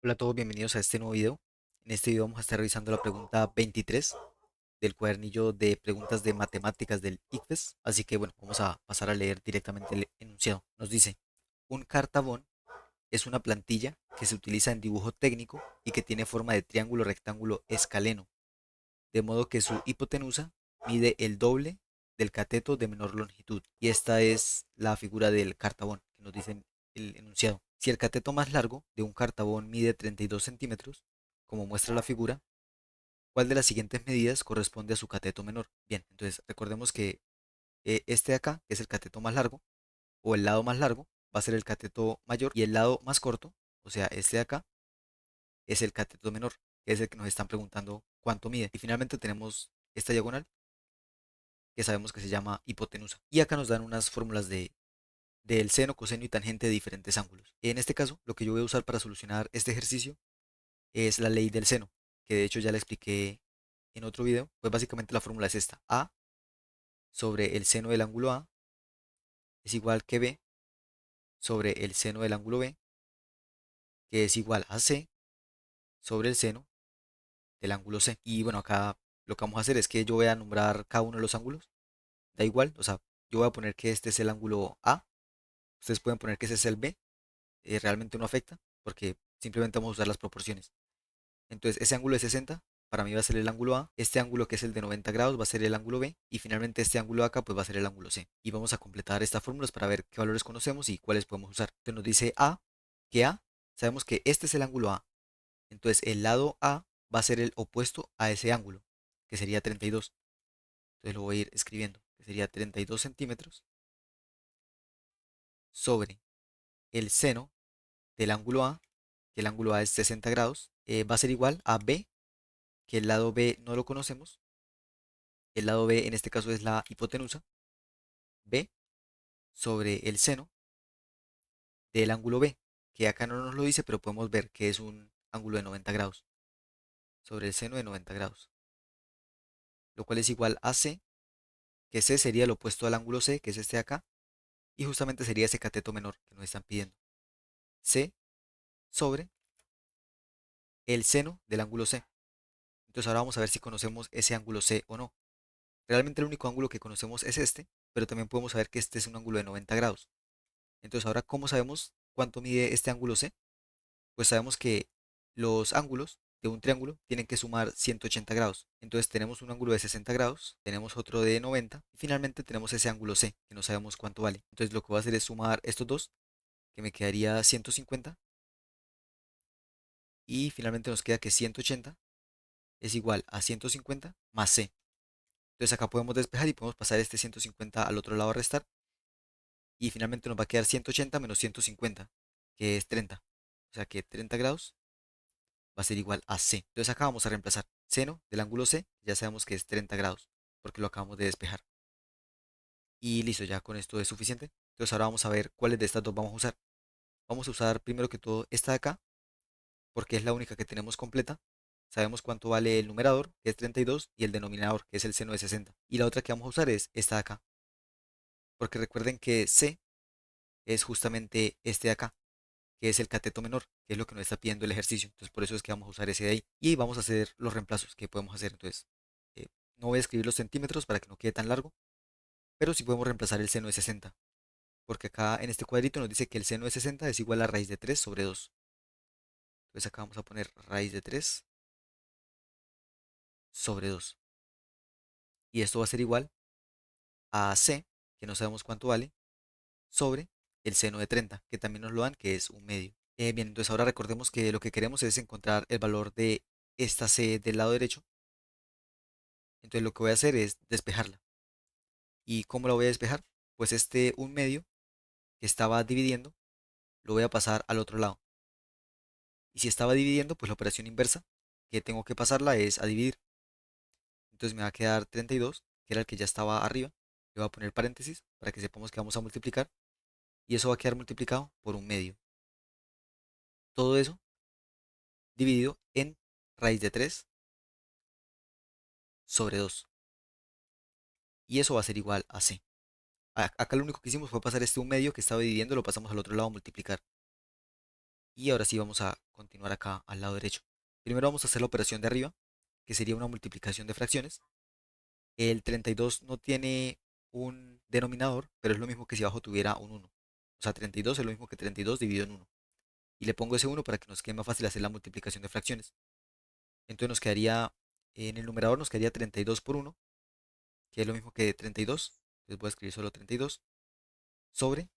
Hola a todos, bienvenidos a este nuevo video. En este video vamos a estar revisando la pregunta 23 del cuadernillo de preguntas de matemáticas del ICFES. Así que bueno, vamos a pasar a leer directamente el enunciado. Nos dice, un cartabón es una plantilla que se utiliza en dibujo técnico y que tiene forma de triángulo rectángulo escaleno, de modo que su hipotenusa mide el doble del cateto de menor longitud. Y esta es la figura del cartabón que nos dice el enunciado. Si el cateto más largo de un cartabón mide 32 centímetros, como muestra la figura, ¿cuál de las siguientes medidas corresponde a su cateto menor? Bien, entonces recordemos que este de acá, que es el cateto más largo, o el lado más largo, va a ser el cateto mayor, y el lado más corto, o sea, este de acá, es el cateto menor, que es el que nos están preguntando cuánto mide. Y finalmente tenemos esta diagonal, que sabemos que se llama hipotenusa. Y acá nos dan unas fórmulas del seno, coseno y tangente de diferentes ángulos. En este caso, lo que yo voy a usar para solucionar este ejercicio es la ley del seno, que de hecho ya la expliqué en otro video. Pues básicamente la fórmula es esta: A sobre el seno del ángulo A es igual que B sobre el seno del ángulo B, que es igual a C sobre el seno del ángulo C. Y bueno, acá lo que vamos a hacer es que yo voy a nombrar cada uno de los ángulos. Da igual, o sea, yo voy a poner que este es el ángulo A, ustedes pueden poner que ese es el B, realmente no afecta porque simplemente vamos a usar las proporciones. Entonces ese ángulo de 60 para mí va a ser el ángulo A, este ángulo que es el de 90 grados va a ser el ángulo B y finalmente este ángulo de acá pues va a ser el ángulo C. Y vamos a completar estas fórmulas para ver qué valores conocemos y cuáles podemos usar. Entonces nos dice A, sabemos que este es el ángulo A. Entonces el lado A va a ser el opuesto a ese ángulo, que sería 32. Entonces lo voy a ir escribiendo, que sería 32 centímetros sobre el seno del ángulo A, que el ángulo A es 60 grados, va a ser igual a B, que el lado B no lo conocemos. El lado B en este caso es la hipotenusa, B sobre el seno del ángulo B, que acá no nos lo dice, pero podemos ver que es un ángulo de 90 grados, sobre el seno de 90 grados, lo cual es igual a C, que C sería el opuesto al ángulo C, que es este de acá, y justamente sería ese cateto menor que nos están pidiendo. C sobre el seno del ángulo C. Entonces ahora vamos a ver si conocemos ese ángulo C o no. Realmente el único ángulo que conocemos es este, pero también podemos saber que este es un ángulo de 90 grados. Entonces ahora, ¿cómo sabemos cuánto mide este ángulo C? Pues sabemos que los ángulos de un triángulo tienen que sumar 180 grados. Entonces tenemos un ángulo de 60 grados, tenemos otro de 90 y finalmente tenemos ese ángulo C, que no sabemos cuánto vale. Entonces lo que voy a hacer es sumar estos dos, que me quedaría 150 y finalmente nos queda que 180 es igual a 150 más C. Entonces acá podemos despejar y podemos pasar este 150 al otro lado a restar y finalmente nos va a quedar 180 menos 150, que es 30. O sea que 30 grados va a ser igual a C. Entonces acá vamos a reemplazar seno del ángulo C, ya sabemos que es 30 grados, porque lo acabamos de despejar. Y listo, ya con esto es suficiente. Entonces ahora vamos a ver cuáles de estas dos vamos a usar. Vamos a usar primero que todo esta de acá, porque es la única que tenemos completa. Sabemos cuánto vale el numerador, que es 32, y el denominador, que es el seno de 60. Y la otra que vamos a usar es esta de acá, porque recuerden que C es justamente este de acá, que es el cateto menor, que es lo que nos está pidiendo el ejercicio. Entonces por eso es que vamos a usar ese de ahí. Y vamos a hacer los reemplazos que podemos hacer. Entonces no voy a escribir los centímetros para que no quede tan largo, pero sí podemos reemplazar el seno de 60, porque acá en este cuadrito nos dice que el seno de 60 es igual a raíz de 3 sobre 2. Entonces acá vamos a poner raíz de 3 sobre 2. Y esto va a ser igual a C, que no sabemos cuánto vale, sobre el seno de 30, que también nos lo dan, que es un medio. Bien, entonces ahora recordemos que lo que queremos es encontrar el valor de esta C del lado derecho. Entonces lo que voy a hacer es despejarla. ¿Y cómo la voy a despejar? Pues este un medio que estaba dividiendo lo voy a pasar al otro lado. Y si estaba dividiendo, pues la operación inversa que tengo que pasarla es a dividir. Entonces me va a quedar 32, que era el que ya estaba arriba. Le voy a poner paréntesis para que sepamos que vamos a multiplicar. Y eso va a quedar multiplicado por un medio. Todo eso dividido en raíz de 3 sobre 2. Y eso va a ser igual a C. Acá lo único que hicimos fue pasar este un medio que estaba dividiendo, lo pasamos al otro lado a multiplicar. Y ahora sí vamos a continuar acá al lado derecho. Primero vamos a hacer la operación de arriba, que sería una multiplicación de fracciones. El 32 no tiene un denominador, pero es lo mismo que si abajo tuviera un 1. O sea, 32 es lo mismo que 32 dividido en 1. Y le pongo ese 1 para que nos quede más fácil hacer la multiplicación de fracciones. Entonces nos quedaría, en el numerador nos quedaría 32 por 1, que es lo mismo que 32. Entonces voy a escribir solo 32 sobre,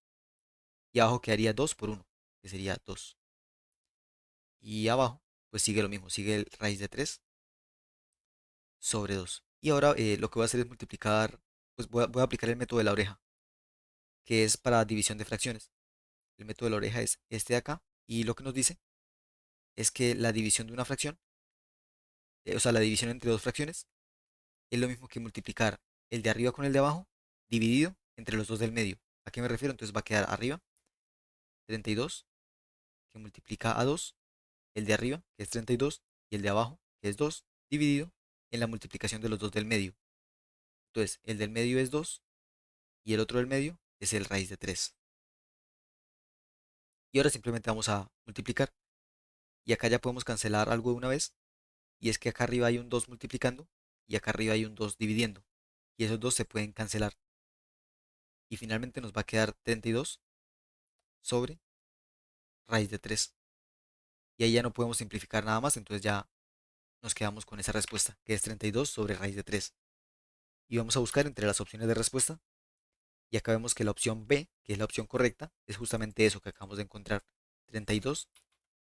y abajo quedaría 2 por 1, que sería 2. Y abajo, pues sigue lo mismo, sigue el raíz de 3 sobre 2. Y ahora lo que voy a hacer es multiplicar, pues voy a aplicar el método de la oreja, que es para división de fracciones. El método de la oreja es este de acá, y lo que nos dice es que la división de una fracción, o sea, la división entre dos fracciones, es lo mismo que multiplicar el de arriba con el de abajo, dividido entre los dos del medio. ¿A qué me refiero? Entonces va a quedar arriba 32, que multiplica a 2, el de arriba, que es 32, y el de abajo, que es 2, dividido en la multiplicación de los dos del medio. Entonces, el del medio es 2 y el otro del medio es el raíz de 3. Y ahora simplemente vamos a multiplicar. Y acá ya podemos cancelar algo de una vez. Y es que acá arriba hay un 2 multiplicando y acá arriba hay un 2 dividiendo. Y esos dos se pueden cancelar. Y finalmente nos va a quedar 32 sobre raíz de 3. Y ahí ya no podemos simplificar nada más, entonces ya nos quedamos con esa respuesta, que es 32 sobre raíz de 3. Y vamos a buscar entre las opciones de respuesta. Y acá vemos que la opción B, que es la opción correcta, es justamente eso que acabamos de encontrar. 32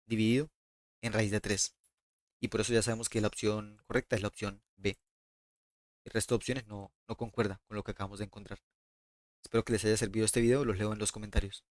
dividido en raíz de 3. Y por eso ya sabemos que la opción correcta es la opción B. El resto de opciones no concuerda con lo que acabamos de encontrar. Espero que les haya servido este video, los leo en los comentarios.